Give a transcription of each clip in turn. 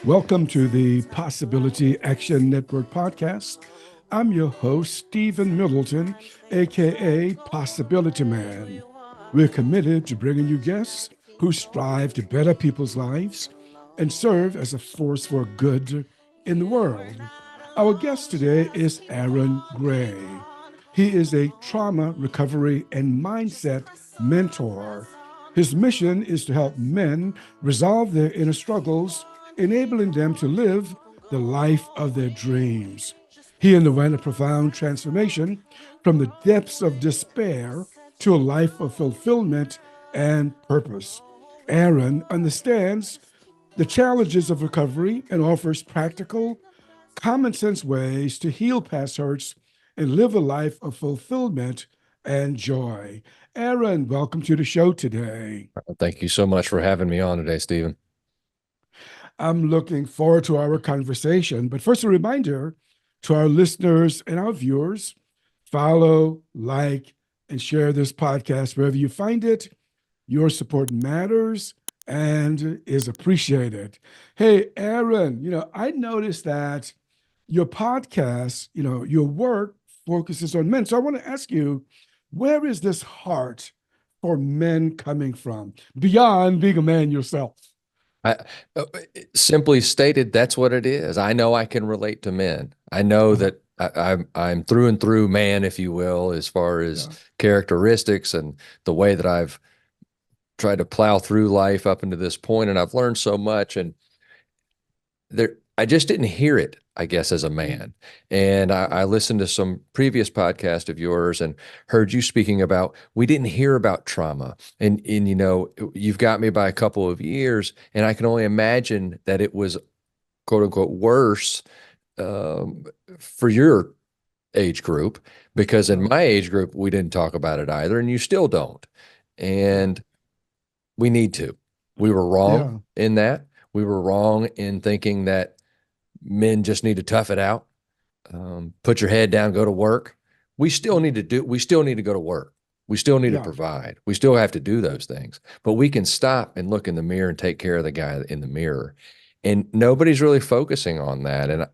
Welcome to the Possibility Action Network podcast. I'm your host, Stephen Middleton, aka Possibility Man. We're committed to bringing you guests who strive to better people's lives and serve as a force for good in the world. Our guest today is Aaron Gray. He is a trauma recovery and mindset mentor. His mission is to help men resolve their inner struggles, enabling them to live the life of their dreams. He underwent a profound transformation from the depths of despair to a life of fulfillment and purpose. Aaron understands the challenges of recovery and offers practical, common sense ways to heal past hurts and live a life of fulfillment and joy. Aaron, welcome to the show today. Thank you so much for having me on today, Stephen. I'm looking forward to our conversation. But first, a reminder to our listeners and our viewers, follow, like, and share this podcast wherever you find it. Your support matters and is appreciated. Hey, Aaron, I noticed that your podcast, your work focuses on men. So I want to ask you, where is this heart for men coming from beyond being a man yourself? I, Simply stated, that's what it is. I know I can relate to men. I know that I'm through and through man, if you will, as far as characteristics and the way that I've tried to plow through life up into this point, and I've learned so much. And I just didn't hear it, I guess, as a man. And I listened to some previous podcast of yours and heard you speaking about, we didn't hear about trauma. And you've got me by a couple of years, and I can only imagine that it was, quote unquote, worse for your age group, because in my age group, we didn't talk about it either, and you still don't. And we need to. We were wrong in that. We were wrong in thinking that men just need to tough it out, put your head down, go to work. We still need to go to work. We still need to provide. We still have to do those things, but we can stop and look in the mirror and take care of the guy in the mirror. And nobody's really focusing on that. And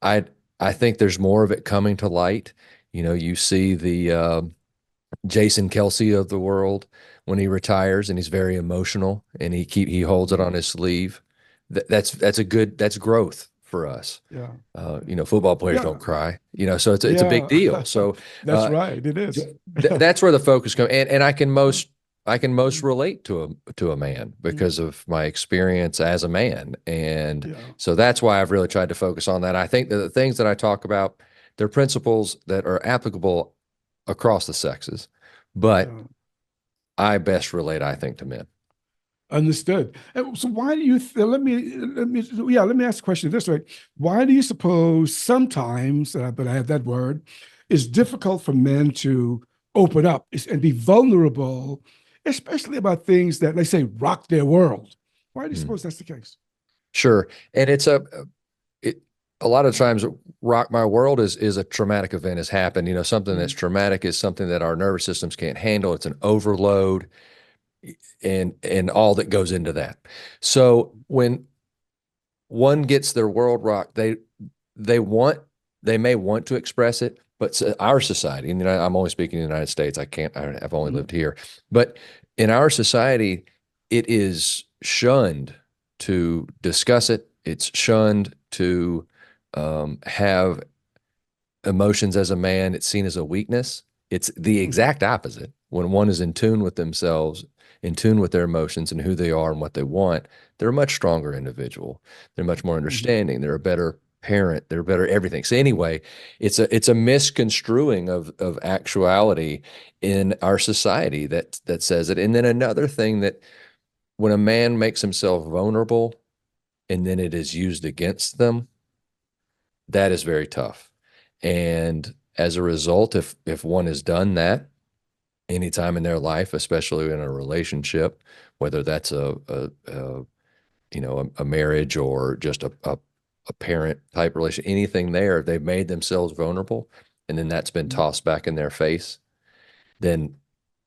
I think there's more of it coming to light. You see the Jason Kelsey of the world when he retires, and he's very emotional, and he holds it on his sleeve. That's growth for us. Football players don't cry, so it's a big deal. So that's right. It is. That's where the focus comes. And I can most relate to a man because of my experience as a man. And so that's why I've really tried to focus on that. I think that the things that I talk about, they're principles that are applicable across the sexes, but I best relate, I think, to men. Understood. So why do you let me ask the question this way. Why do you suppose sometimes, but I have that word, it's difficult for men to open up and be vulnerable, especially about things that, let's say, rock their world? Why do you suppose that's the case? Sure. And it's a lot of times, rock my world is a traumatic event has happened. Something that's traumatic is something that our nervous systems can't handle. It's an overload and all that goes into that. So when one gets their world rocked, they may want to express it, but our society, and I'm only speaking in the United States. I've only lived here, but in our society, it is shunned to discuss it. It's shunned to have emotions as a man. It's seen as a weakness. It's the exact opposite. When one is in tune with themselves, in tune with their emotions and who they are and what they want, they're a much stronger individual. They're much more understanding. They're a better parent. They're better everything. So anyway, it's a misconstruing of actuality in our society that says it. And then another thing, that when a man makes himself vulnerable and then it is used against them, that is very tough. And as a result, if one has done that anytime in their life, especially in a relationship, whether that's a marriage or just a parent type relation, anything there, they've made themselves vulnerable, and then that's been tossed back in their face. then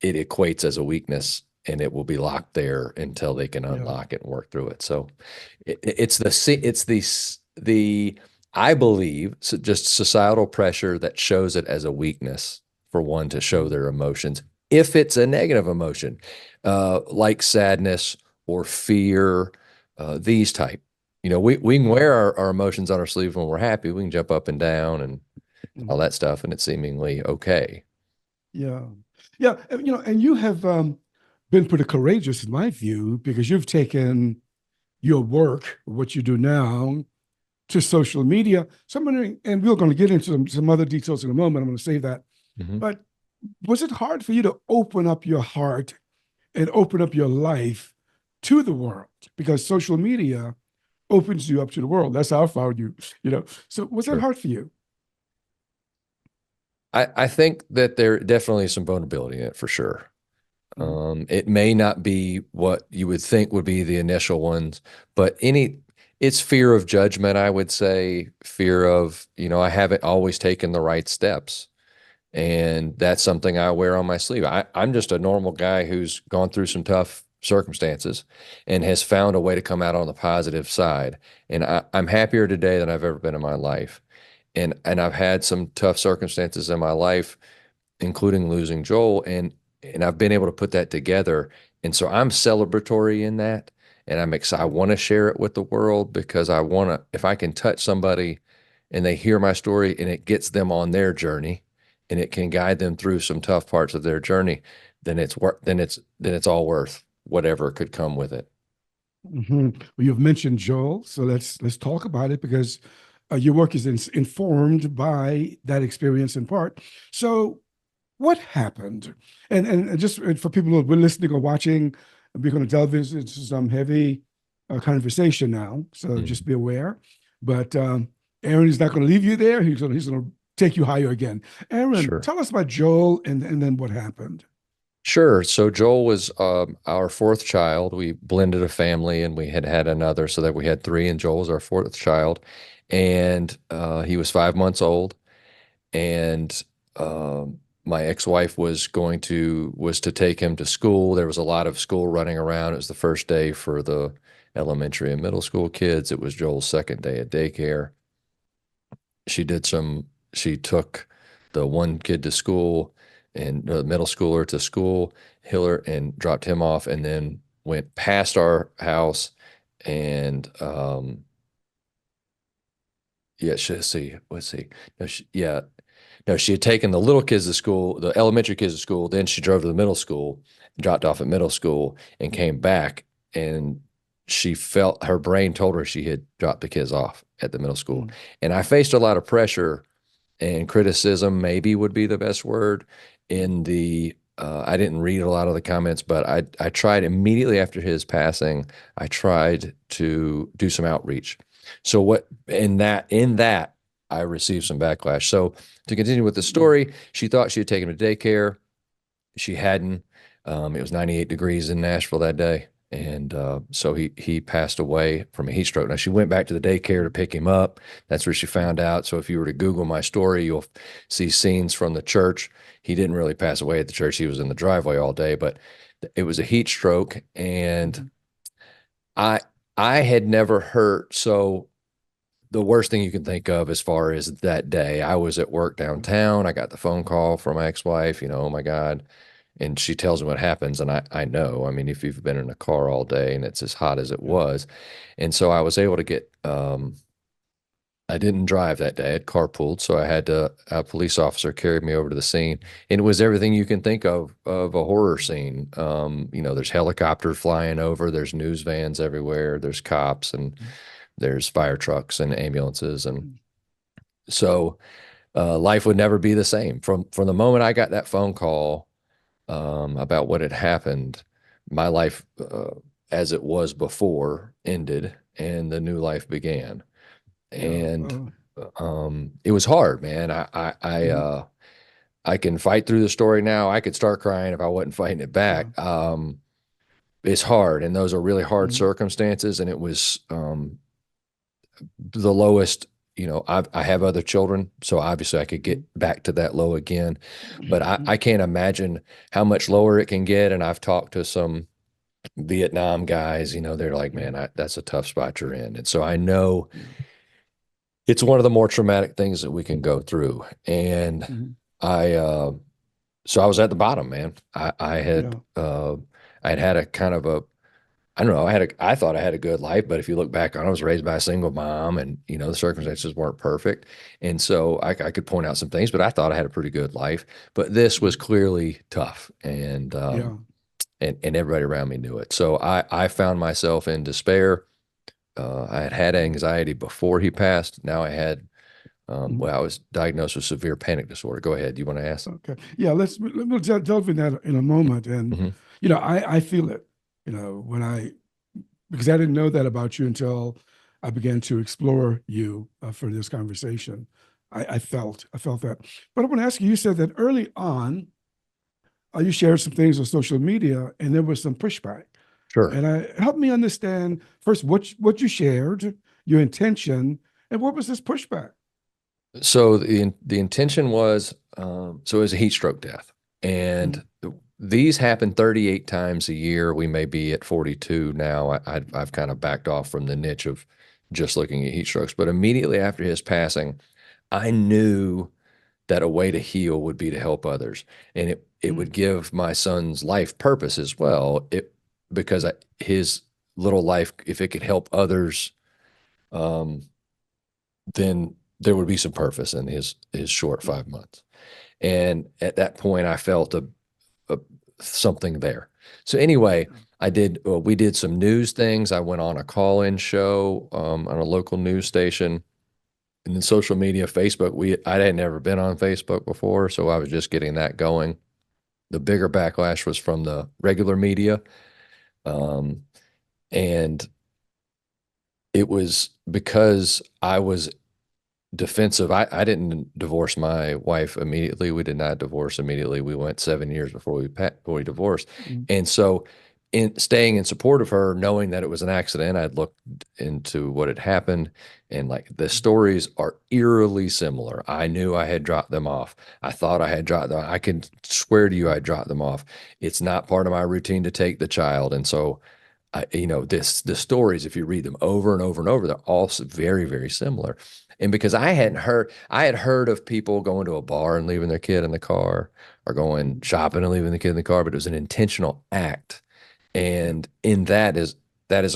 it equates as a weakness and it will be locked there until they can Yeah. unlock it and work through it. So it's the I believe just societal pressure that shows it as a weakness for one to show Mm, their emotions. If it's a negative emotion, like sadness or fear, these type, we can mm, wear our emotions on our sleeve when we're happy. We can jump up and down and all mm. that stuff, and it's seemingly okay. Yeah. Yeah. And you have been pretty courageous in my view because you've taken your work, what you do now, to social media. So I'm wondering, and we're going to get into some other details in a moment. I'm going to save that. Mhm. But was it hard for you to open up your heart and open up your life to the world? Because social media opens you up to the world. That's how I found you. So was that Sure. hard for you? I think that there definitely is some vulnerability in it for sure. Mm, It may not be what you would think would be the initial ones, but it's fear of judgment, I would say, fear of, I haven't always taken the right steps. And that's something I wear on my sleeve. I'm just a normal guy who's gone through some tough circumstances and has found a way to come out on the positive side. And I'm happier today than I've ever been in my life. And I've had some tough circumstances in my life, including losing Joel, and I've been able to put that together. And so I'm celebratory in that, and I'm excited. I mm, want to share it with the world because I want to. If I can touch somebody, and they hear my story, and it gets them on their journey, and it can guide them through some tough parts of their journey, then it's all worth whatever could come with it. mhm. Well, you've mentioned Joel, so let's talk about it because your work is informed by that experience in part. So what happened? And just for people who are listening or watching, we're going to delve into some heavy conversation now, so just Mhm. be aware. But Aaron is not going to leave you there. He's going to take you higher again. Aaron, Sure. tell us about Joel and then what happened. Sure. So Joel was our fourth child. We blended a family and we had had another so that we had three, and Joel was our fourth child. And he was 5 months old. And my ex-wife was to take him to school. There was a lot of school running around. It was the first day for the elementary and middle school kids. It was Joel's second day at daycare. She took the one kid to school and the middle schooler to school, Hiller, and dropped him off, and then went past our house and yeah, let's see, no, yeah, no, she had taken the little kids to school, the elementary kids to school, then she drove to the middle school, dropped off at middle school, and came back, and she felt her brain told her she had dropped the kids off at the middle school, Mm, and I faced a lot of pressure and criticism, maybe would be the best word. In the I didn't read a lot of the comments, but I tried immediately after his passing. I tried to do some outreach. So what in that I received some backlash. So to continue with the mm, story, she thought she had taken him to daycare. She hadn't. It was 98 degrees in Nashville that day. And so he passed away from a heat stroke. Now she went back to the daycare to mm, pick him up. That's where she mm, found out. So if you were to Google my story, you'll see scenes from the church. He didn't really pass away at the church. He was in the driveway all day, but it was a heat stroke, and mm, I I had never heard. So the worst thing you can think of as far as that day, I was at work downtown. I got the phone call from my ex-wife, oh my God. And she tells me what happens. And I know, I mean, if you've been in a car all day and it's as hot as it yeah, was. And so I was able to I didn't drive that day. I had carpooled. So I had a police officer carry me over to the scene. And it was everything you can think of a horror scene. There's helicopters flying over, there's news vans everywhere, there's cops, and mm, there's fire trucks and ambulances. And mm, so life would never be the same. From the moment I got that phone call about what had happened, my life as it was before ended, and the new life began. yeah. And it was hard, man. Mhm, I can fight through the story now. I could start crying if I wasn't fighting it yeah. back. It's hard, and those are really hard Mhm, circumstances. And it was the lowest. I have other children, so obviously I could get back to that low again, but I can't imagine how much lower it can get. And I've talked to some Vietnam guys, they're like, man, that's a tough spot you're in. And so I know it's one of the more traumatic things that we can go through. And I, so I was at the bottom, man. I had a kind of a, I don't know, I thought I had a good life, but if you look back on it, I was raised by a single mom and, the circumstances weren't perfect. And so I could point out some things, but I thought I had a pretty good life, but this was clearly tough. Yeah. And everybody around me knew it. So I found myself in despair. I had anxiety before he passed. Now I had, well, I was diagnosed with severe panic disorder. Go ahead. You want to ask? Okay. Yeah, we'll delve in that in a moment. And Mhm. I feel it, when because I didn't know that about you until I began to explore you for this conversation. I felt that. But I want to ask you, you said that early on, you shared some things on social media and there was some pushback. Sure. And help me understand first what you shared, your intention, and what was this pushback? So the intention was, so it was a heat stroke death, and these happen 38 times a year. We may be at 42 now. I've kind of backed off from the niche of just looking at heat strokes, but immediately after his passing, I knew that a way to heal would be to help others, and it would give my son's life purpose as well. Because his little life, if it could help others, um, then there would be some purpose in his short 5 months. And at that point, I felt a something there. So anyway, we did some news things. I went on a call-in show on a local news station, and then social media, Facebook. I had never been on Facebook before, so I was just getting that going. The bigger backlash was from the regular media, um, and it was because I was defensive. I didn't divorce my wife immediately. We did not divorce immediately. We went 7 years before we divorced. Mm, And so in staying in support of her, knowing that it was an accident, I'd looked into what had happened, and like the stories are eerily similar. I knew I had dropped them off. I thought I had dropped them. I can swear to you I dropped them off. It's not part of my routine to take the child. And so the stories, if you read them over and over and over, they're all very, very similar. And because I had heard of people going to a bar and leaving their kid in the car, or going shopping and leaving the kid in the car, but it was an intentional act. yeah, And that is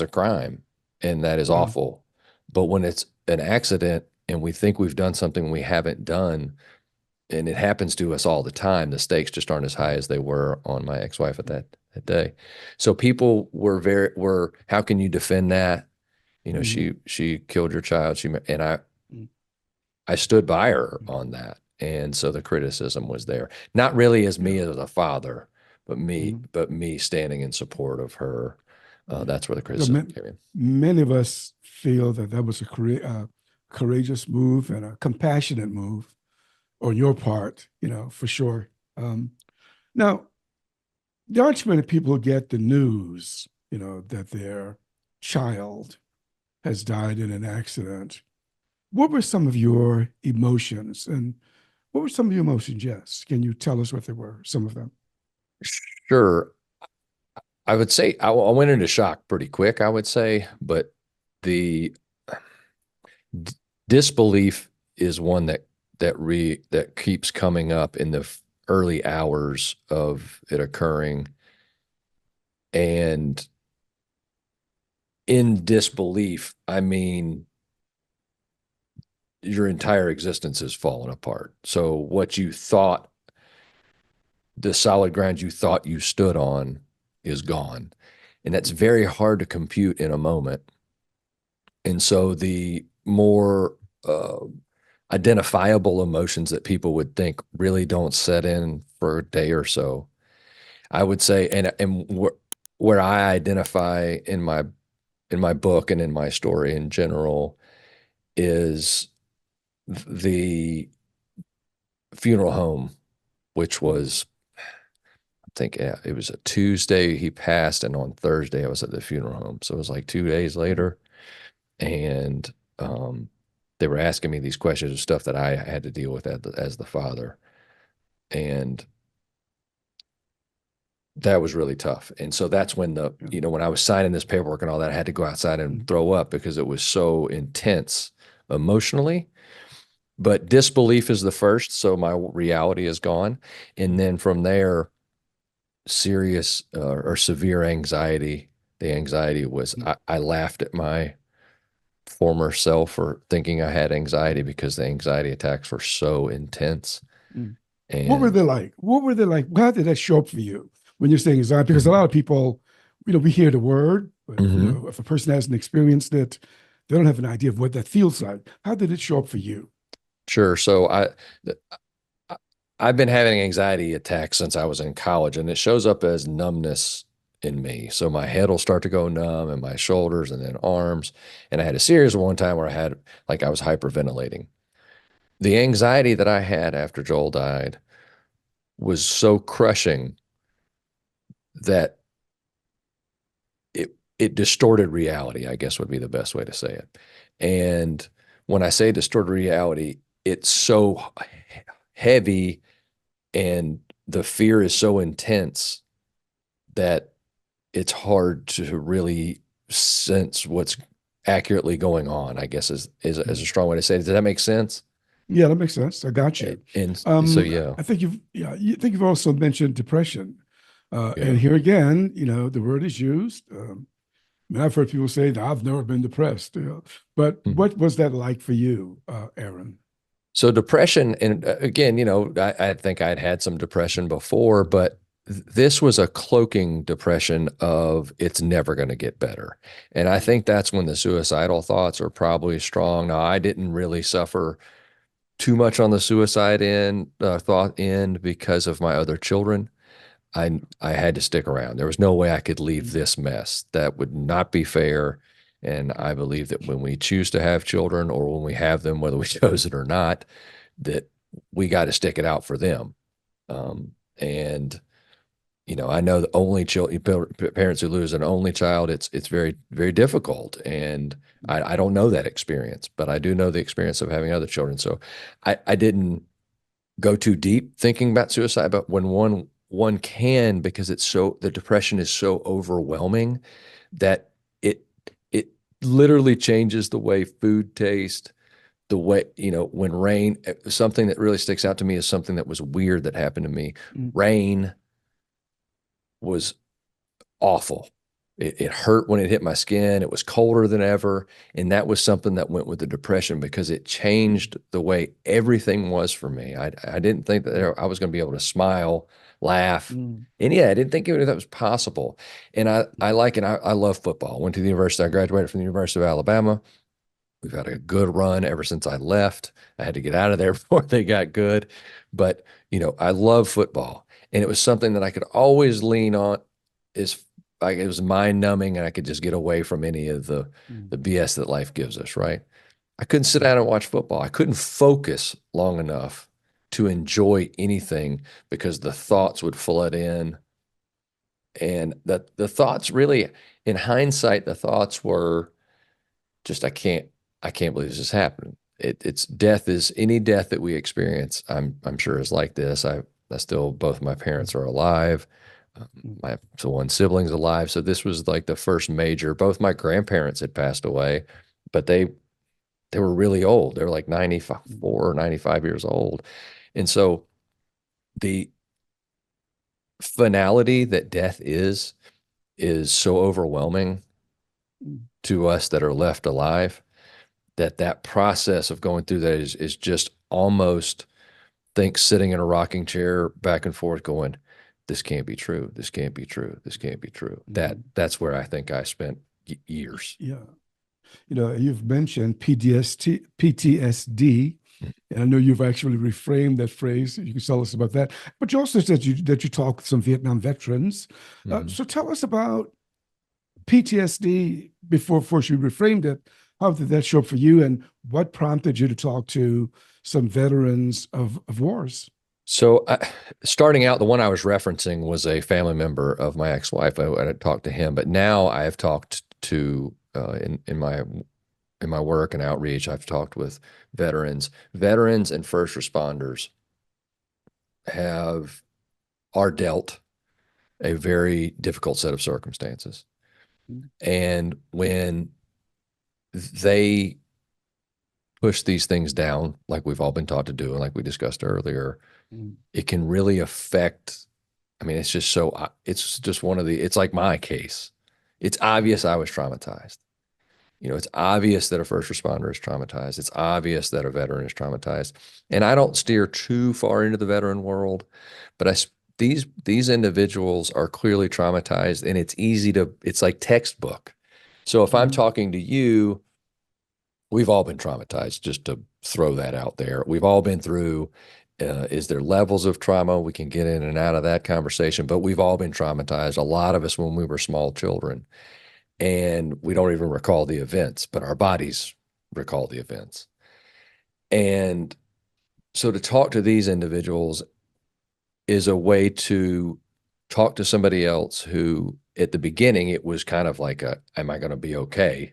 a crime, and that is yeah, awful. But when it's an accident and we think we've done something we haven't done, and it happens to us all the time, the stakes just aren't as high as they were on my ex-wife at that day. So people were, how can you defend that? mhm, She killed your child. And mm, I stood by her mm, on that. And so the criticism was there. Not really as me yeah, as a father, mhm, but me standing in support of her. yeah. That's where the So criticism came in. many of us feel that that was a courageous move and a compassionate move on your part, for sure. Now, there aren't too many people who get the news, that their child has died in an accident. What were some of your emotions? And what were some of your emotions? Yes. Can you tell us what they were, some of them? Sure. I would say I went into shock pretty quick, I would say, but the disbelief is one that keeps coming up in the early hours of it occurring. And in disbelief, I mean your entire existence has fallen apart. So what you thought, the solid ground you thought you stood on, is gone. And that's very hard to compute in a moment. And so the more identifiable emotions that people would think really don't set in for a day or so, I would say. Where I identify in my book and in my story in general is the funeral home, which was, I think, yeah, it was a Tuesday he passed, and on Thursday I was at the funeral home. So it was like 2 days later. And um, they were asking me these questions of stuff that I had to deal with as the father. And that was really tough. And so that's when Yeah. when I was signing this paperwork and all that, I had to go outside and Mm, throw up because it was so intense emotionally. But disbelief is the first. So my reality is gone. And mm, then from there, serious or severe anxiety. The anxiety was mm, I laughed at my former self for thinking I had anxiety mm, because the anxiety attacks were so intense. mm. What were And they like? What were they like? How did that show up for you when you're saying anxiety? Because a lot of people, we hear the word, but Mhm. if a person hasn't experienced it, they don't have an idea of what that feels like. How did it show up for you? Sure. So I- I've been having anxiety attacks since I was in college, and it shows up as numbness in me. So my head will start to go numb, and my shoulders, and then arms. And I had a serious one time where I was hyperventilating. The anxiety that I had after Joel died was so crushing that it distorted reality, I guess would be the best way to say it. And when I say distorted reality, it's so heavy and the fear is so intense that it's hard to really sense what's accurately going on, I guess is a Mm. strong way to say it. Does that make sense? Yeah, that makes sense. I got you. And so, yeah. I think you think you've also mentioned depression, Yeah. and here again, the word is used. I've heard people say that I've never been depressed, but Mhm. what was that like for you, Aaron? So depression, and again, I think I'd had some depression before, but this was a cloaking depression of it's never going to get better. And I Mm, think that's when the suicidal thoughts are probably strong. Now, I didn't really suffer too much on the suicide thought end because of my other children. I had to stick around. There was no way I could leave mm, this mess. That would not be fair. And I believe that when we choose to have children or when we have them, whether we chose it or not, that we got to stick it out for them. And I know the only parents who lose an only child, it's very, very difficult. And mm, I don't know that experience, but I do know the experience of having other children. So I didn't go too deep thinking about suicide, but when one can, because the depression is so overwhelming that it it literally changes the way food tastes, the way, when rain, something that really sticks out to me is something that was weird that happened to me. mm, Rain was awful. It hurt when it hit my skin. It was colder than ever. And that was something that went with the depression because it mm, changed the way everything was for me. I didn't think that mm, I was going to be able to smile, laugh. mm, And yeah, I didn't think that was possible. And I love football. Went to the university. I graduated from the University of Alabama. We've had a good run ever since I left. I had to get out of there before they got good. But, I love football. And it was something that I could always lean on is like it was mind numbing and I could just get away from any of mm, the BS that life gives us, right? I couldn't sit mm, down and watch football. I couldn't focus long enough to enjoy anything because the thoughts would flood in. And the thoughts really, in hindsight, the thoughts were just I can't believe this is happening. It's death is any death that we experience. I'm sure is like this. I still both my mm, parents are alive. mm, My so one sibling's alive. So this was like the first major. Both my grandparents had passed away, but they were really old. They were like 94 mm, or 95 years old. And so the finality that death is so overwhelming mm, to us that are left alive that process of going through that is just almost think sitting in a rocking chair back and forth going, this can't be true. This can't be true. This can't be true. mm. That's where I think I spent years. Yeah. You've mentioned PTSD, and I know you've actually reframed that phrase. You can tell us about that. But you also said you talked with some Vietnam veterans. Mhm. So tell us about PTSD before you reframed it. How did that show up for you, and what prompted you to talk to some veterans of wars? So, starting out, the one I was referencing was a family member of my ex-wife. I had talked to him, but now I have talked to in my work and outreach, I've talked with veterans and first responders have are dealt a very difficult set of circumstances. And when they push these things down, like we've all been taught to do, and like we discussed earlier, it can really affect. I mean, it's just one of it's like my case. It's obvious I was traumatized. It's obvious that a first responder is traumatized. It's obvious that a veteran is traumatized. And I don't steer too far into the veteran world, but these individuals are clearly traumatized, and it's like textbook. So if I'm talking to you, we've all been traumatized, just to throw that out there. We've all been through, is there levels of trauma? We can get in and out of that conversation, but we've all been traumatized. A lot of us when we were small children, and we don't even recall the events, but our bodies recall the events. And so to talk to these individuals is a way to talk to somebody else who, at the beginning, it was kind of like am I going to be okay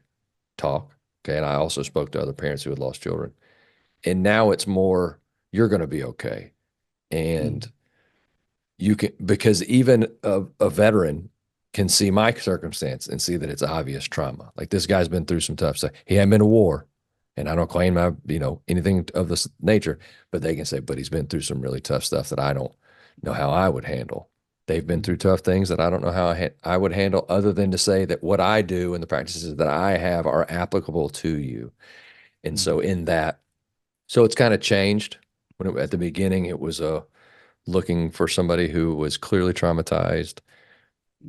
talk. Okay. And I also spoke to other parents who had lost children. And now it's more, you're going to be okay. And you can, because even a veteran can see my circumstance and see that it's obvious trauma. Like, this guy's been through some tough stuff. He hadn't been to war, and I don't claim anything of this nature, but they can say, but he's been through some really tough stuff that I don't know how I would handle. They've been through tough things that I don't know how I would handle, other than to say that what I do and the practices that I have are applicable to you. And so so it's kind of changed. At the beginning, it was looking for somebody who was clearly traumatized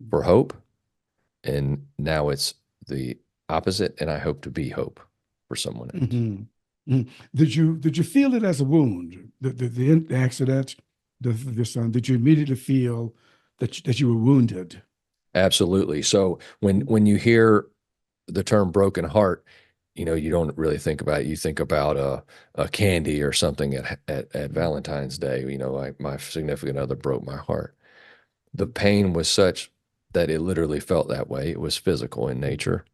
for hope. And now it's the opposite. And I hope to be hope for someone else. Did you feel it as a wound? The accident, did you immediately feel that you were wounded? Absolutely. So when you hear the term broken heart, you don't really think about it. You think about a candy or something at Valentine's Day. Like, my significant other broke my heart. The pain was such that it literally felt that way. It was physical in nature,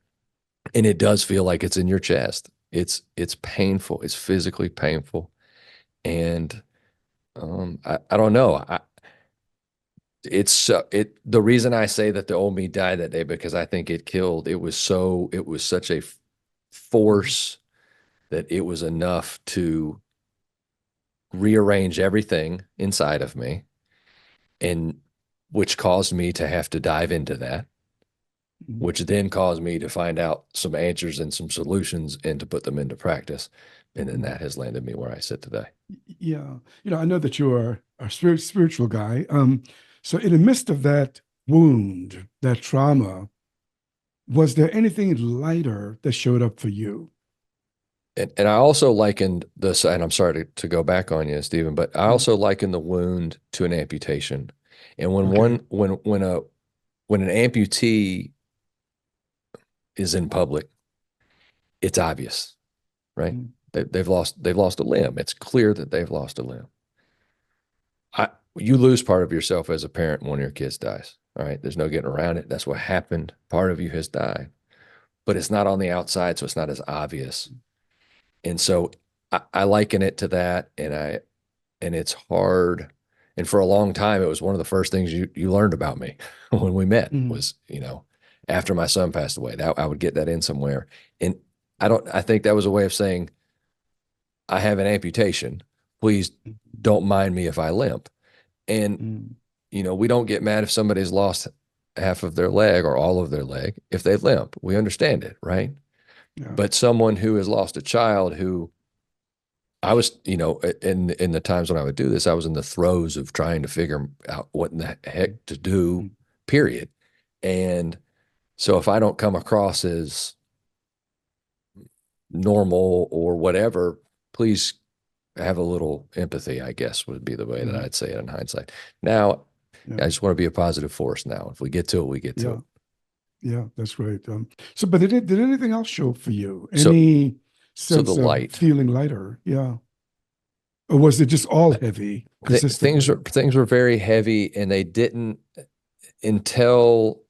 and it does feel like it's in your chest. It's painful. It's physically painful, and I don't know. The reason I say that the old me died that day, because I think it was such a force that it was enough to rearrange everything inside of me, and which caused me to have to dive into that, which then caused me to find out some answers and some solutions and to put them into practice. And then that has landed me where I sit today. Yeah. I know that you are a spiritual guy. So in the midst of that wound, that trauma, was there anything lighter that showed up for you? And I also likened this, and I'm sorry to go back on you, Stephen, but I also likened the wound to an amputation. And Okay. when an amputee is in public, it's obvious, right? Mm, They've lost a limb. It's clear that they've lost a limb. You lose part of yourself as a parent when one of your kids dies. All right. There's no getting around it. That's what happened. Part of you has died, but it's not on the outside, so it's not as obvious. And so I liken it to that, and it's hard. And for a long time, it was one of the first things you learned about me when we met mm, was, after my son passed away, that I would get that in somewhere. And I think that was a way of saying, I have an amputation. Please don't mind me if I limp. And, mm, we don't get mad if somebody's lost half of their leg or all of their leg if they limp. We understand it, right? yeah. But someone who has lost a child, who I was, in the times when I would do this, I was in the throes of trying to figure out what in the heck to do, Mm, period. And so if I don't come across as normal or whatever, please have a little empathy, I guess would be the way that mhm, I'd say it in hindsight. Now, yeah. I just want to be a positive force now. If we get to it, we get to Yeah. it. Yeah. That's right. But did anything else show up for you? So, Any so the sense of light, feeling lighter? Yeah. Or was it just all heavy consistently? things were very heavy, and they didn't until,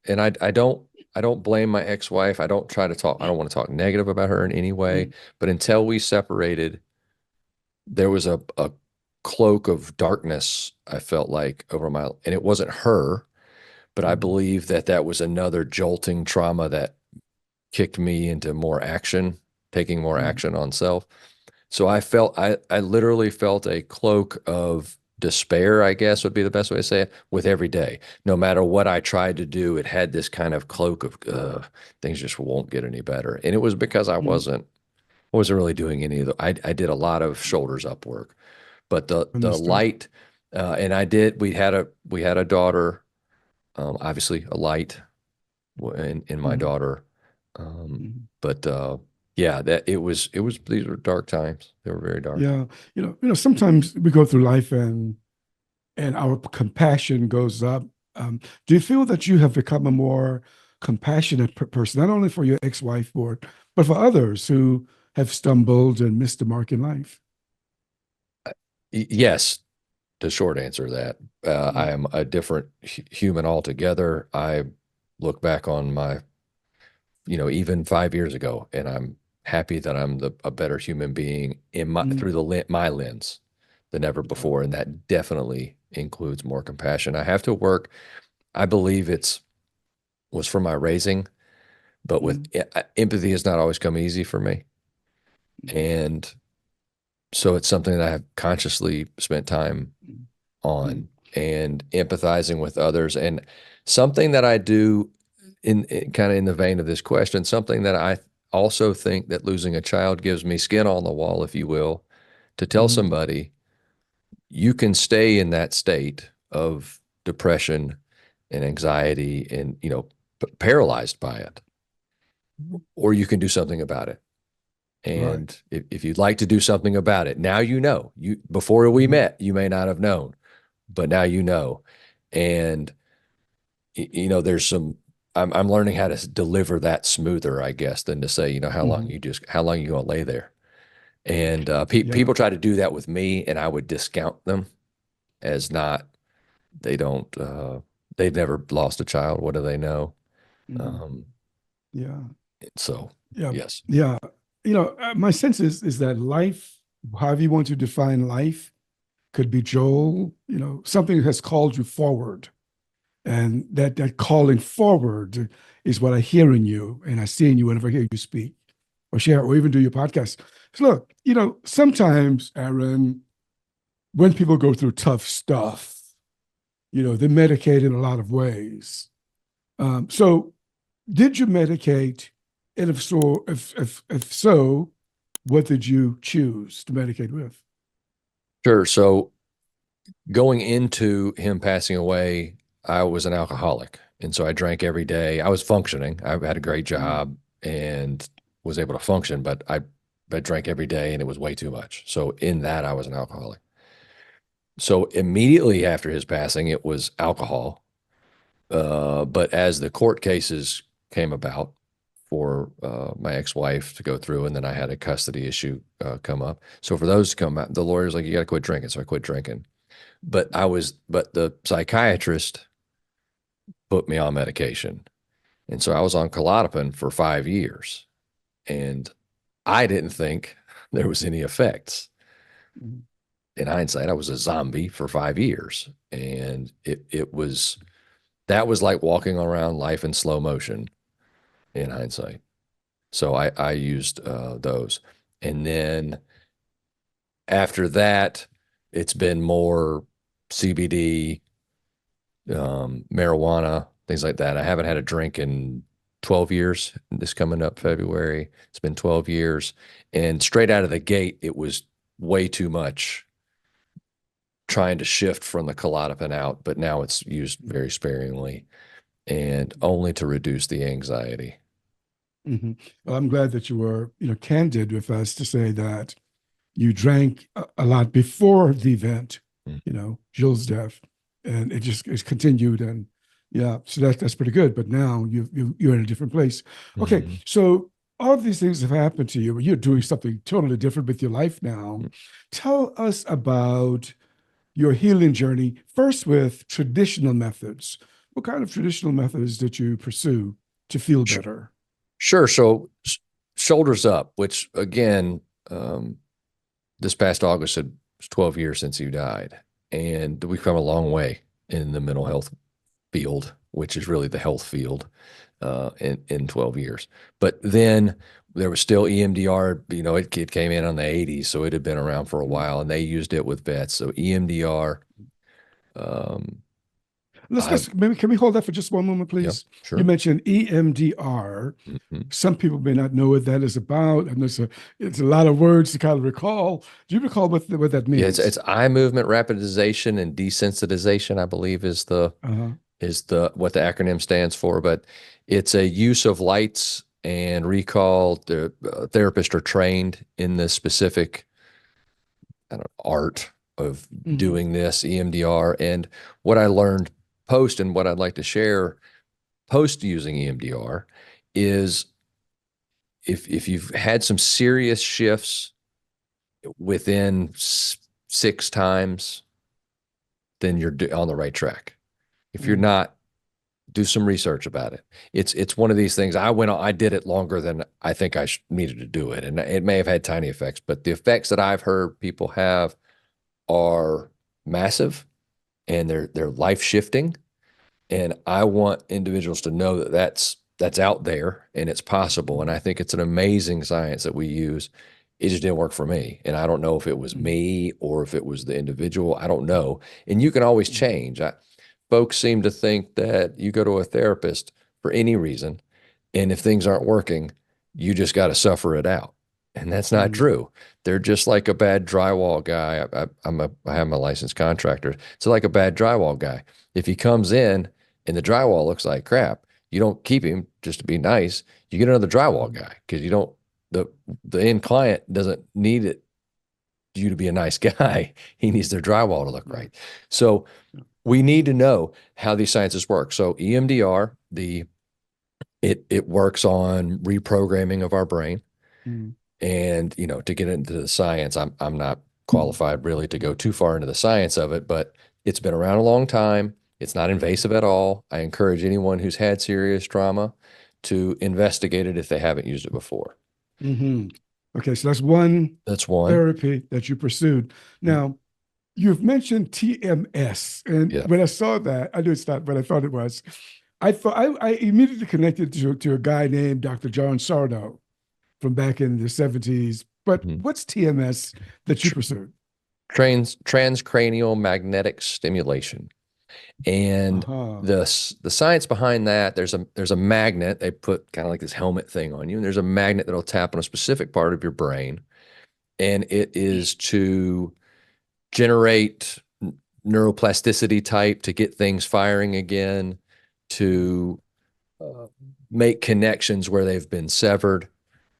and I don't I don't blame my ex-wife. I don't try to talk, I don't want to talk negative about her in any way. Mm, But until we separated, there was a cloak of darkness, I felt like, over my, and it wasn't her, but I mm, believe that that was another jolting trauma that kicked me into more action, taking more mm, action on self. So I literally felt a cloak of despair, I guess would be the best way to say it, with every day. No matter what I tried to do, it had this kind of cloak of things just won't get any better. And it was because mm. I wasn't really doing any of the, I did a lot of shoulders up work, but the Understood. light, and we had a daughter, obviously a light in my Mm, daughter. Um, mm. but yeah, that it was these were dark times. They were very dark. Yeah, sometimes we go through life and our compassion goes up. Do you feel that you have become a more compassionate person, not only for your ex-wife, but for others who have stumbled and missed the mark in life? Yes, the short answer to that. I Mm, am a different human altogether. I look back on my, even 5 years ago, and I'm happy that I'm a better human being in my mm, through my lens than ever before, and that definitely includes more compassion. I have to work. I believe it's was from my raising, but with mm, empathy has not always come easy for me, and so it's something that I have consciously spent time mm, mm, on and empathizing with others. And something that I do in kind of in the vein of this question, something that I also think that losing a child gives me skin on the wall, if you will, to tell mm, somebody you can stay in that state of depression and anxiety and, paralyzed by it, or you can do something about it. right. And if you'd like to do something about it, now you know. You before we Mm, met, you may not have known, but now you know. And there's some. I'm learning how to deliver that smoother, I guess, than to say, mhm. how long you gonna lay there. And Yeah. people try to do that with me, and I would discount them as not. They don't. They've never lost a child. What do they know? Mhm. Um, Yeah. so Yeah. yes, Yeah. My sense is that life, however you want to define life, could be Joel, something has called you forward. And that calling forward is what I hear in you and I see in you whenever I hear you speak or share or even do your podcast. So look, sometimes, Aaron, when people go through tough stuff, they medicate in a lot of ways. So did you medicate? And if so, what did you choose to medicate with? sure. So going into him passing away, I was an alcoholic. And so I drank every day. I was functioning. I had a great Mm, job and was able to function, but I drank every day and it was way too much. So in that, I was an alcoholic. So immediately after his passing, it was alcohol. But as the court cases came about for my ex-wife to go through, and then I had a custody issue come up. So for those to come out, the lawyer's like, "You got to quit drinking." So I quit drinking. But the psychiatrist put me on medication. And so I was on Klonopin for 5 years. And I didn't think there was any effects. mm, In hindsight, I was a zombie for 5 years. And that was like walking around life in slow motion in hindsight. So I used those. And then after that, it's been more CBD, marijuana, things like that. I haven't had a drink in 12 years. This coming up February, it's been 12 years. And straight out of the gate, it was way too much trying to shift from the Klonopin out, but now it's used mm, very sparingly and only to reduce the anxiety. mhm. Well, I'm glad that you were, candid with us to say that you drank a lot before the event, Mm. Jill's death, and it's continued. And yeah, so that's pretty good. But now you're in a different place. Okay, Mhm. so all of these things have happened to you. You're doing something totally different with your life now. Tell us about your healing journey, first with traditional methods. What kind of traditional methods did you pursue? to feel Sh- better? Sure. So shoulders up, which again, um, this past August it was 12 years since you died, and we've come a long way in the mental health field, which is really the health field, in 12 years. But then there was still EMDR. It came in on the 80s, so it had been around for a Mm. while, and they used it with vets. So EMDR, um, I've Maybe can we hold that for just one moment, yeah, please? You sure. mentioned EMDR. Mhm. Some people may not know what that is about, and it's a lot of words to kind of recall. Do you recall what that Yeah, it's means? it's eye movement rapidization and desensitization, I believe Uh-huh. is the what the acronym stands for, but it's a use of lights and recall. The therapists are trained in the specific, I don't know, art of Hmm. doing this EMDR. And what I learned post and what I'd like to share post using EMDR is if you've had some serious shifts within 6 times, then you're on the right track. If you're Mm. not, do some research about it. It's one of these things. I did it longer than I think I needed to do it, and it may have had tiny effects, but the effects that I've heard people have are massive, and they're life shifting. And I want individuals to know that that's out there and it's possible. And I think it's an amazing science that we use. It just didn't work for me. And I don't know if it was Mhm. me or if it was the individual. I don't know. And you can always Mhm. change. Folks seem to think that you go to a therapist for any reason, and if things aren't working, you just got to suffer it out. And that's not Mhm. true. They're just like a bad drywall guy. I have my licensed contractor. It's like a bad drywall guy. If he comes in and the drywall looks like crap, you don't keep him just to be nice. You get another drywall Mhm. guy because you don't the the end client doesn't need it you to be a nice guy. He needs their drywall to look Right. right. So Yeah. we need to know how these sciences work. So EMDR, it works on reprogramming of our brain. Mhm. And to get into the science, I'm not qualified really to go too far into the science of it, but it's been around a long time. It's not invasive at all. I encourage anyone who's had serious trauma to investigate it if they haven't used it before. Mhm. Okay, so that's one That's one. therapy that you pursued. Now, you've mentioned TMS, and Yeah. when I saw that, I knew it's not what I thought it was. I immediately connected to a guy named Dr. John Sardo from back in the 70s. But Mhm. what's TMS that you pursued? Transcranial magnetic stimulation. And Uh-huh. the science behind that, there's a magnet. They put kind of like this helmet thing on you, and there's a magnet that'll tap on a specific part of your brain, and it is to generate neuroplasticity type to get things firing again, to uh, make connections where they've been severed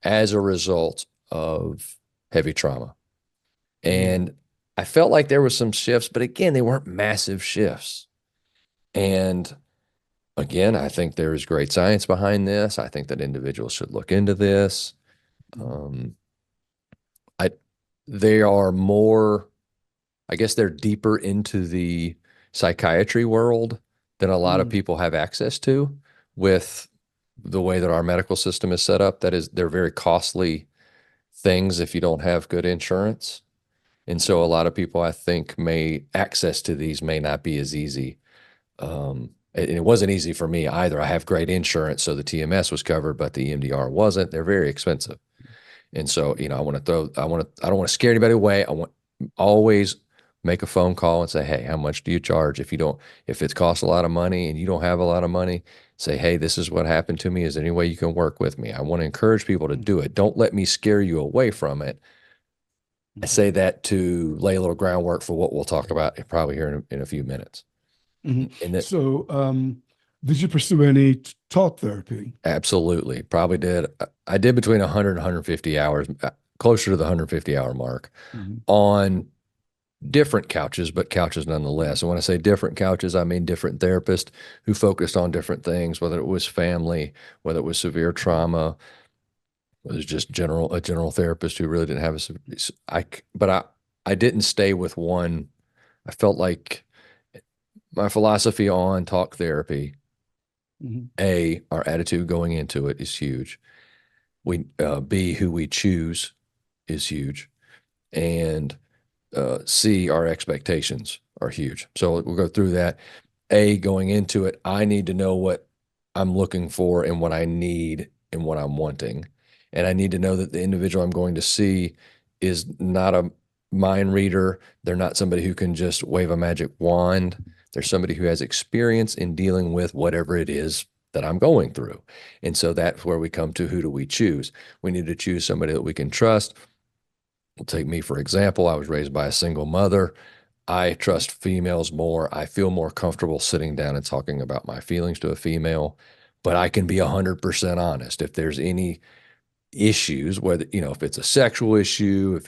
as a result of heavy trauma. Mm-hmm. And I felt like there was some shifts, but again, they weren't massive shifts. And again, I think there is great science behind this. I think that individuals should look into this. Um, I, they are more, I guess they're deeper into the psychiatry world than a lot of Mm-hmm. people have access to with the way that our medical system is set up. That is, they're very costly things if you don't have good insurance. And so a lot of people, I think, may access to these may not be as easy. And it wasn't easy for me either. I have great insurance, so the TMS was covered, but the EMDR wasn't. They're very expensive. And so, I don't want to scare anybody away. I want always make a phone call and say, hey, how much do you charge? If it costs a lot of money and you don't have a lot of money, say, hey, this is what happened to me. Is there any way you can work with me? I want to encourage people to do it. Don't let me scare you away from it. I Mm-hmm. say that to lay a little groundwork for what we'll talk about probably here in a few minutes. Mm-hmm. And that So, did you pursue any talk therapy? absolutely probably did. I did between 100 and 150 hours, closer to the 150-hour mark Mm-hmm. on different couches, but couches nonetheless. And when I say different couches, I mean different therapists who focused on different things, whether it was family, whether it was severe trauma, whether it was just a general therapist who really didn't have I didn't stay with one. I felt like my philosophy on talk therapy Mhm. A, our attitude going into it is huge. B, who we choose is huge. And C, our expectations are huge. So we'll go through that. A, going into it, I need to know what I'm looking for and what I need and what I'm wanting. And I need to know that the individual I'm going to see is not a mind reader. They're not somebody who can just wave a magic wand. They're somebody who has experience in dealing with whatever it is that I'm going through. And so that's where we come to, who do we choose? We need to choose somebody that we can trust. We'll take me, for example. I was raised by a single mother. I trust females more. I feel more comfortable sitting down and talking about my feelings to a female, but I can be 100% honest. If there's any issues, whether, if it's a sexual issue, if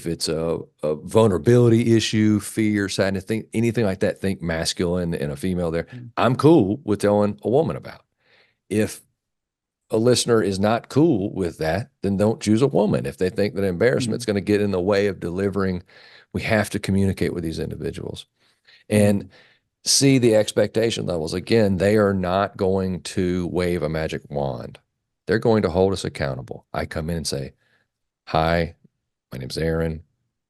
it's a vulnerability issue, fear, sadness, anything like that, think masculine and a female there, Mhm. I'm cool with telling a woman about. If a listener is not cool with that, then don't choose a woman. If they think that embarrassment is Mhm. going to get in the way of delivering, we have to communicate with these individuals and Mhm. see the expectation levels. Again, they are not going to wave a magic wand. They're going to hold us accountable. I come in and say, "Hi, my name's Aaron.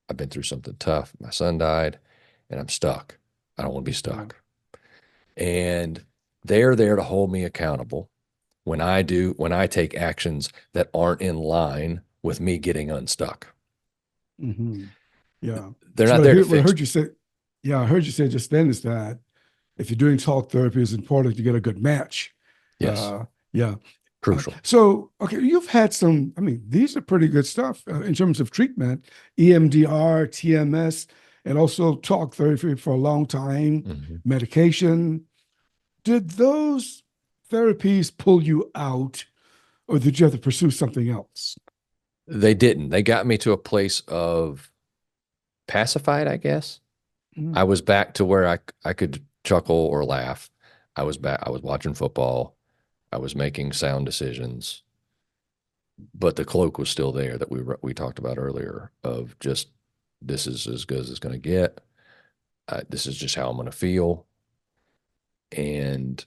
I've been through something tough. My son died and I'm stuck. I don't want to be Yeah. stuck." And they're there to hold me accountable when I take actions that aren't in line with me getting unstuck. Hmm. Yeah. They're So not there to what I fix heard you me. say, yeah, I heard you say just then is that if you're doing talk therapy, it's important to get a good match. Yes, Uh, yeah. crucial. So, okay, you've had some, I mean, these are pretty good stuff in terms of treatment, EMDR, TMS, and also talk therapy for a long time, Mhm. medication. Did those therapies pull you out, or did you have to pursue something else? They didn't. They got me to a place of pacified, I guess. I Mm. was back to where I could chuckle or laugh. I was back. I was watching football. I was making sound decisions, but the cloak was still there that we talked about earlier. Of just, this is as good as it's going to get. This is just how I'm going to feel, and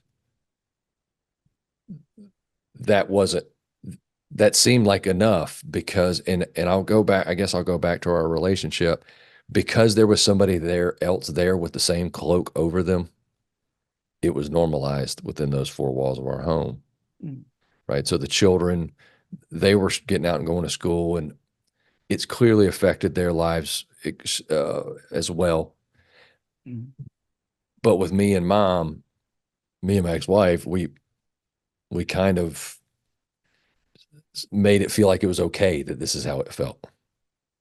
that wasn't. That seemed like enough because, and I'll go back. I guess I'll go back to our relationship because there was somebody else there with the same cloak over them. It was normalized within those four walls of our home, Mm. right? So the children, they were getting out and going to school, and it's clearly affected their lives as well. Mm. But with me and mom, me and my ex-wife, we kind of made it feel like it was okay that this is how it felt,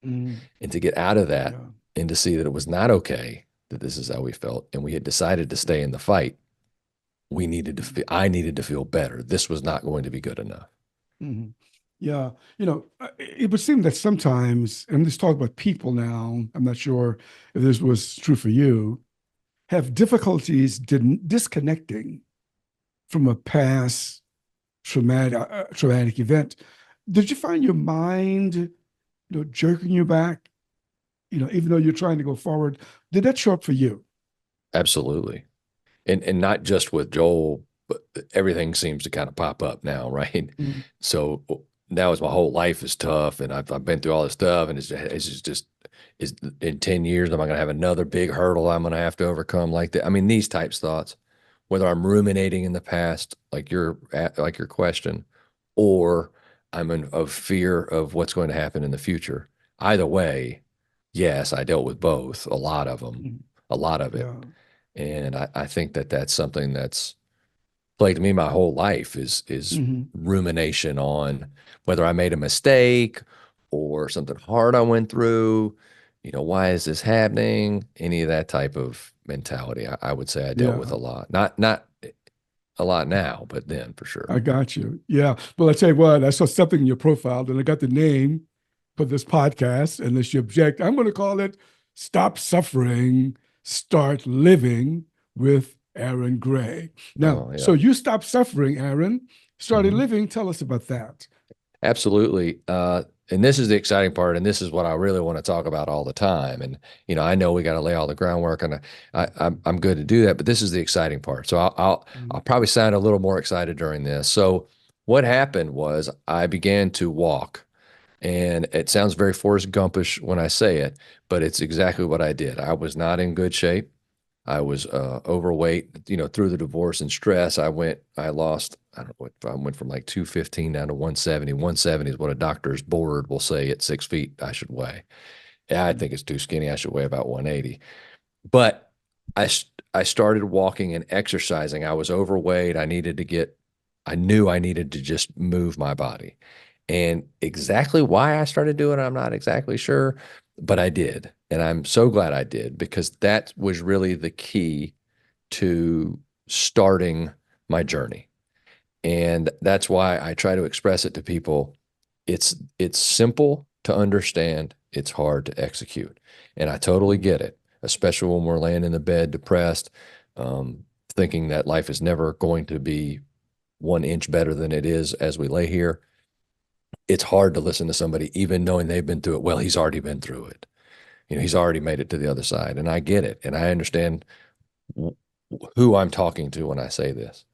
Mm. and to get out of that Yeah. and to see that it was not okay that this is how we felt, and we had decided to stay in the fight. We needed to. Mm. I needed to feel better. This was not going to be good enough. Mhm. Yeah, it would seem that sometimes, and let's talk about people now. I'm not sure if this was true for you, have difficulties disconnecting from a past traumatic event. Did you find your mind, jerking you back, even though you're trying to go forward? Did that show up for you? Absolutely. And not just with Joel, but everything seems to kind of pop up now, right? Mm. So now as my whole life is tough, and I've been through all this stuff, and is in 10 years, am I going to have another big hurdle I'm going to have to overcome like that? I mean, these types of thoughts, whether I'm ruminating in the past, like your question, or I'm in of fear of what's going to happen in the future. Either way, yes, I dealt with both, a lot of them, Mm. a lot of it. Yeah. And I think that that's something that's plagued me my whole life is Hmm. rumination on whether I made a mistake or something hard I went through. Why is this happening? Any of that type of mentality, I would say I dealt with Yeah. a lot. Not a lot now, but then for sure. I got you. Yeah. Well, I tell you what, I saw something in your profile, and I got the name for this podcast. Unless you object, I'm going to call it Stop Suffering, Start Living with Aaron Gray. Now, Oh so yeah. you stopped suffering, Aaron, started Mhm. living. Tell us about that. Absolutely. and this is the exciting part, and this is what I really want to talk about all the time. And I know we got to lay all the groundwork, and I'm good to do that. But this is the exciting part. So I'll probably sound a little more excited during this. So what happened was I began to walk, and it sounds very Forrest Gumpish when I say it, but it's exactly what I did. I was not in good shape. I was overweight, through the divorce and stress. I lost, I don't know what, I went from like 215 down to 170. 170 is what a doctor's board will say at 6 feet I should weigh. Yeah, I think it's too skinny. I should weigh about 180. But I started walking and exercising. I was overweight. I knew I needed to just move my body. And exactly why I started doing it, I'm not exactly sure, but I did. And I'm so glad I did because that was really the key to starting my journey. And that's why I try to express it to people. It's simple to understand, it's hard to execute. And I totally get it, especially when we're laying in the bed depressed, thinking that life is never going to be 1 inch better than it is as we lay here. It's hard to listen to somebody, even knowing they've been through it. Well, he's already been through it. He's already made it to the other side. And I get it. And I understand who I'm talking to when I say this.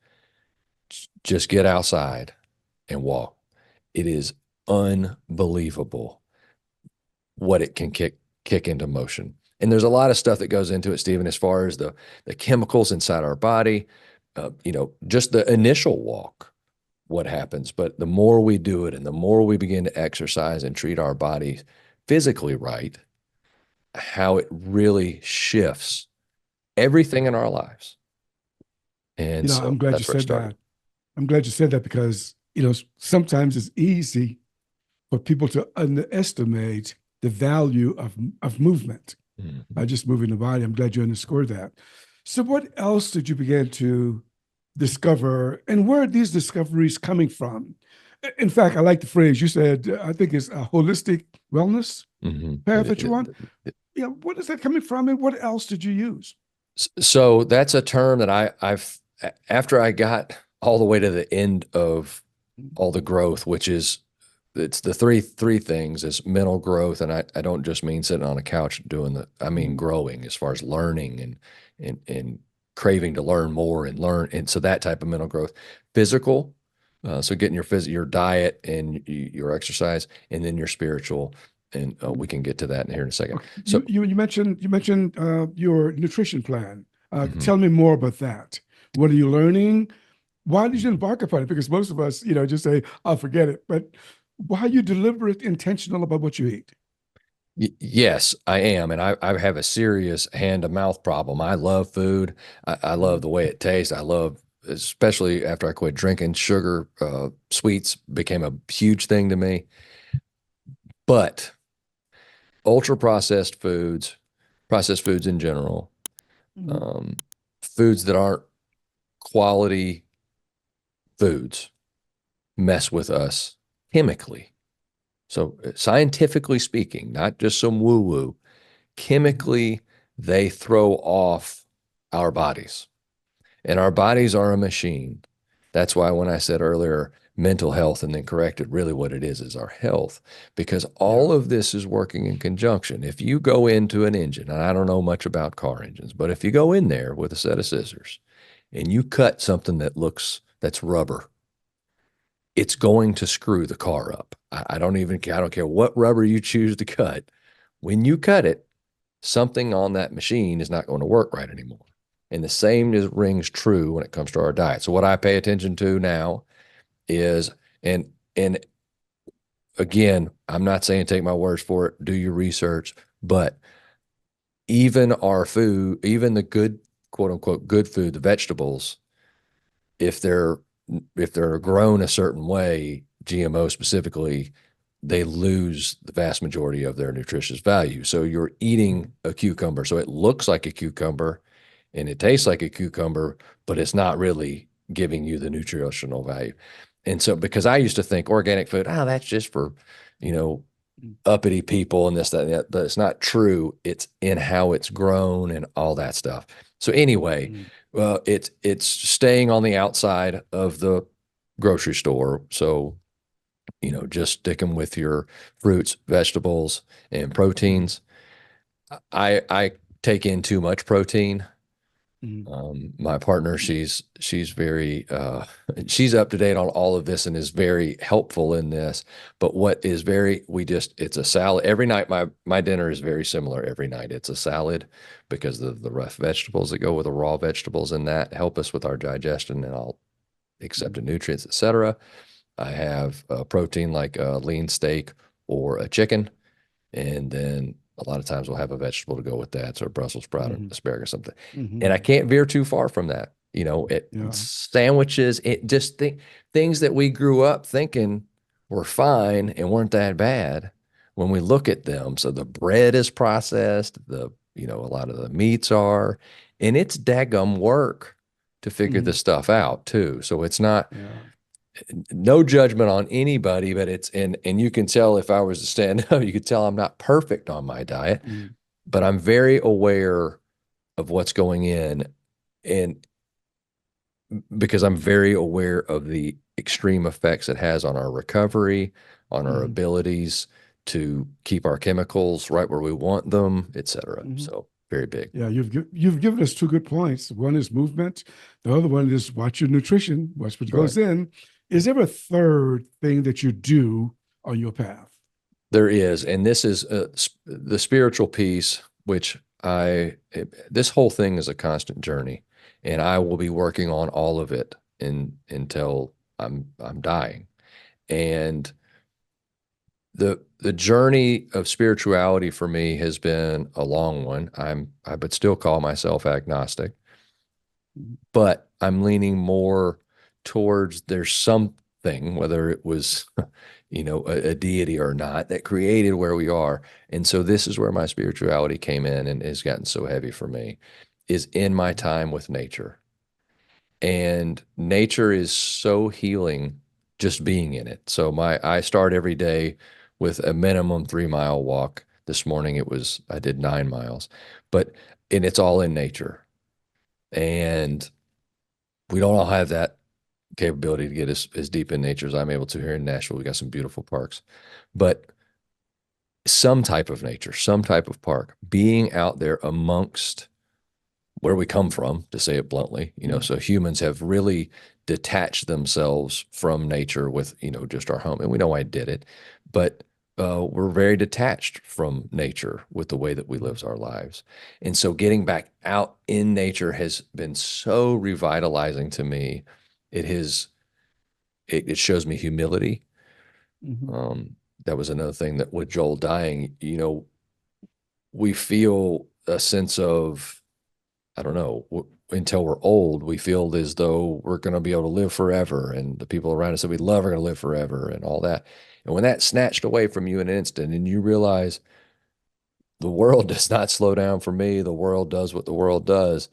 Just get outside and walk. It is unbelievable what it can kick into motion. And there's a lot of stuff that goes into it, Stephen, as far as the chemicals inside our body, just the initial walk, what happens. But the more we do it and the more we begin to exercise and treat our body physically right, how it really shifts everything in our lives. And I'm so glad you that's where it said started. that. I'm glad you said that because, sometimes it's easy for people to underestimate the value of movement by Mhm. just moving the body. I'm glad you underscored that. So, what else did you begin to discover, and where are these discoveries coming from? In fact, I like the phrase you said. I think it's a holistic wellness Mhm. path that you want. Yeah, what is that coming from, and what else did you use? So that's a term that I've after I got all the way to the end of all the growth, which is it's the three things is mental growth, and I don't just mean sitting on a couch doing I mean Mhm. growing as far as learning and craving to learn more and learn, and so that type of mental growth, physical, so getting your diet and your exercise, and then your spiritual, and we can get to that in here in a second. Okay. So. You mentioned your nutrition plan. Mhm. Tell me more about that. What are you learning? Why did you embark upon it? Because most of us, just say, "I'll forget it." But why are you deliberate, intentional about what you eat? Yes, I am. And I have a serious hand to mouth problem. I love food. I love Mhm. the way it tastes. I love, especially after I quit drinking sugar, sweets became a huge thing to me. But ultra processed foods in general, Mhm. um, foods that aren't quality foods mess with us chemically. So, scientifically speaking, not just some woo woo, Mhm. chemically, they throw off our bodies. And our bodies are a machine. That's why when I said earlier, mental health and then corrected, really what it is our health, because Yeah. all of this is working in conjunction. If you go into an engine, and I don't know much about car engines, but if you go in there with a set of scissors and you cut something that's rubber, it's going to screw the car up. I don't care what rubber you choose to cut. When you cut it, something on that machine is not going to work right anymore. And the same rings true when it comes to our diet. So what I pay attention to now is, and again, I'm not saying take my words for it, do your research, but even our food, even the good, quote unquote, good food, the vegetables, if they're if they're grown a certain way, GMO specifically, they lose the vast majority of their nutritious value. So you're eating a cucumber, so it looks like a cucumber and it tastes like a cucumber, but it's not really giving you the nutritional value. And so, because I used to think organic food, oh, that's just for, you know, uppity people and this, that, and that, but it's not true. It's in how it's grown and all that stuff. So anyway, Mhm. it's staying on the outside of the grocery store. So Just sticking with your fruits, vegetables, and Mm-hmm. proteins. I take in too much protein. Mm-hmm. My partner, she's very she's up to date on all of this and is very helpful in this. But what is very we just it's a salad every night. My dinner is very similar every night. It's a salad because the rough vegetables that go with the raw vegetables and that help us with our digestion and all accepted nutrients, etc. I have protein like a lean steak or a chicken, and then a lot of times we'll have a vegetable to go with that, so a Brussels sprout, or Mm-hmm. asparagus, something. And I Mm-hmm. can't veer too far from that. It Yeah. sandwiches, it just things that we grew up thinking were fine and weren't that bad when we look at them. So the bread is processed, a lot of the meats are, and it's daggum work to figure Mm-hmm. this stuff out too. So it's not Yeah. no judgment on anybody, but it's and you can tell if I was to stand up, you could tell I'm not perfect on my diet, Mm-hmm. but I'm very aware of what's going in, and because I'm very aware of the extreme effects it has on our recovery, on our Mm-hmm. abilities to keep our chemicals right where we want them, et cetera. Mm-hmm. So very big. Yeah, you've given us two good points. One is movement. The other one is watch your nutrition, watch what Right. goes in. Is there a third thing that you do on your path? There is, and this is the spiritual piece, which this whole thing is a constant journey, and I will be working on all of it until I'm dying. And the journey of spirituality for me has been a long one. I would still call myself agnostic, but I'm leaning more towards there's something, whether it was, a deity or not, that created where we are. And so this is where my spirituality came in and has gotten so heavy for me, is in my time with nature. And nature is so healing just being in it. So I start every day with a minimum 3 mile walk. This morning I did 9 miles, but and it's all in nature. And we don't all have that capability to get as deep in nature as I'm able to here in Nashville. We got some beautiful parks, but some type of nature, some type of park, being out there amongst where we come from, to say it bluntly, Mm-hmm. so humans have really detached themselves from nature with, just our home. And we know I did it, but we're very detached from nature with the way that we live our lives. And so getting back out in nature has been so revitalizing to me. It has, it shows me humility. Mm-hmm. Um, that was another thing that with Joel dying, we feel a sense of, I don't know, until we're old, we feel as though we're going to be able to live forever. And the people around us that we love are going to live forever and all that. And when that's snatched away from you in an instant and you realize the world does not slow down for me, the world does what the world does,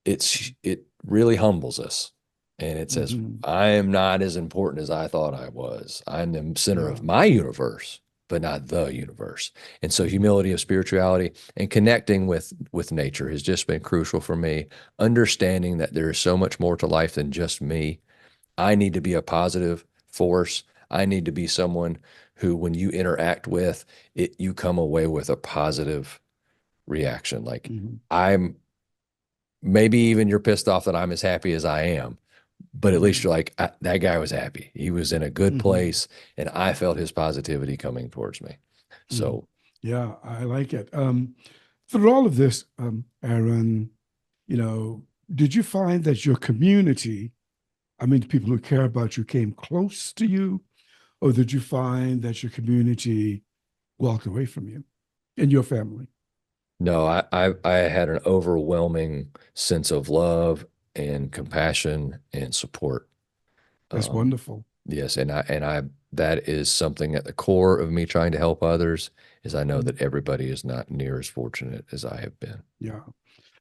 it really humbles us. And it says, Mm-hmm. I am not as important as I thought I was. I'm the center Yeah. of my universe, but not the universe. And so Mm-hmm. humility of spirituality and connecting with nature has just been crucial for me. Understanding that there is so much more to life than just me. I need to be a positive force. I need to be someone who, when you interact with it, you come away with a positive reaction. Like Mm-hmm. I'm maybe even you're pissed off that I'm as happy as I am, but at least Mm-hmm. you're like, that guy was happy. He was in a good Mm-hmm. place, and I felt his positivity coming towards me. Mm-hmm. So, Yeah, I like it. Through all of this, Aaron, did you find that your community, I mean, the people who care about you, came close to you, or did you find that your community walked away from you and your family? no, I had an overwhelming sense of love and compassion and support. That's Um, wonderful. yes, and I that is something at the core of me trying to help others is I know Mhm. that everybody is not near as fortunate as I have been. Yeah,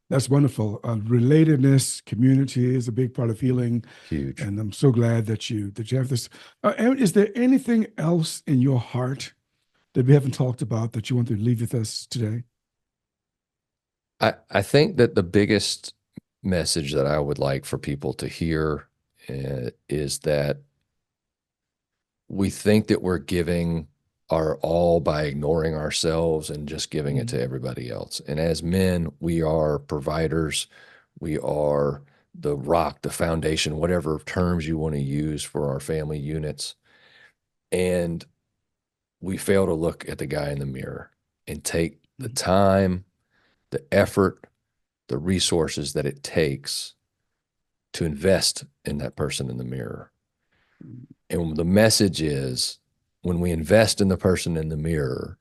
that's wonderful. Relatedness, community is a big part of healing, Huge. and I'm so glad that you have this. Aaron, is there anything else in your heart that we haven't talked about that you want to leave with us today? I think that the biggest message that I would like for people to hear is that we think that we're giving our all by ignoring ourselves and just giving it Mm-hmm. to everybody else. And as men, we are providers. We are the rock, the foundation, whatever terms you want to use for our family units. And we fail to look at the guy in the mirror and take the time, the effort, the resources that it takes to invest in that person in the mirror. And the message is when we invest in the person in the mirror,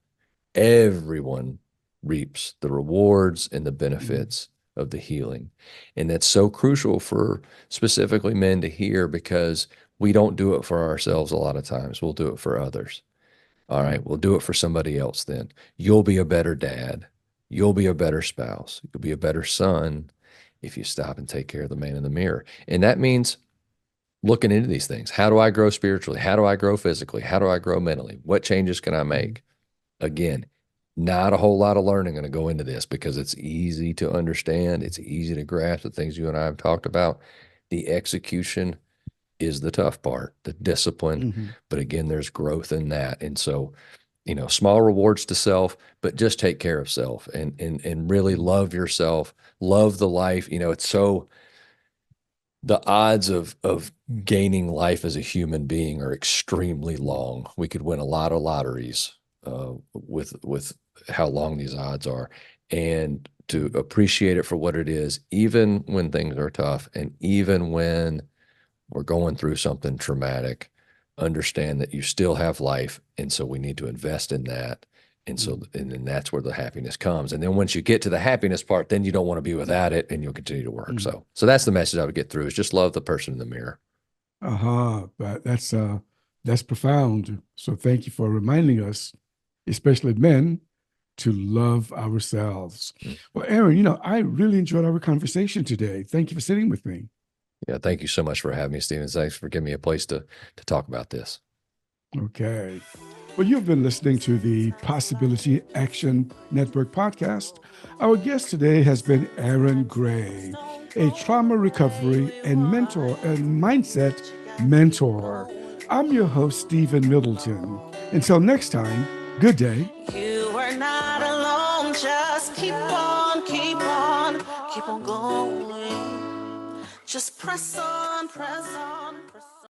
everyone reaps the rewards and the benefits of the healing. And that's so crucial for specifically men to hear because we don't do it for ourselves a lot of times. We'll do it for others. All right, we'll do it for somebody else then. You'll be a better dad. You'll be a better spouse. You'll be a better son if you stop and take care of the man in the mirror. And that means looking into these things. How do I grow spiritually? How do I grow physically? How do I grow mentally? What changes can I make? Again, not a whole lot of learning going to go into this because it's easy to understand. It's easy to grasp the things you and I have talked about. The execution is the tough part, the discipline. Mm-hmm. But again, there's growth in that. And so, small rewards to self, but just take care of self and really love yourself, love the life. It's so the odds of gaining life as a human being are extremely long. We could win a lot of lotteries with how long these odds are, and to appreciate it for what it is, even when things are tough, and even when we're going through something traumatic. Understand that you still have life, and so we need to invest in that. And so, and then that's where the happiness comes. And then once you get to the happiness part, then you don't want to be without it, and you'll continue to work. Mm-hmm. So that's the message I would get through: is just love the person in the mirror. But that's profound. So thank you for reminding us, especially men, to love ourselves. Mm. Well, Aaron, I really enjoyed our conversation today. Thank you for sitting with me. Yeah, thank you so much for having me, Steven. Thanks for giving me a place to talk about this. Okay. Well, you've been listening to the Possibility Action Network podcast. Our guest today has been Aaron Gray, a trauma recovery and mindset mentor. I'm your host, Stephen Middleton. Until next time, good day. You are not alone. Just keep on, keep on, keep on going. Just press on, press on, press on.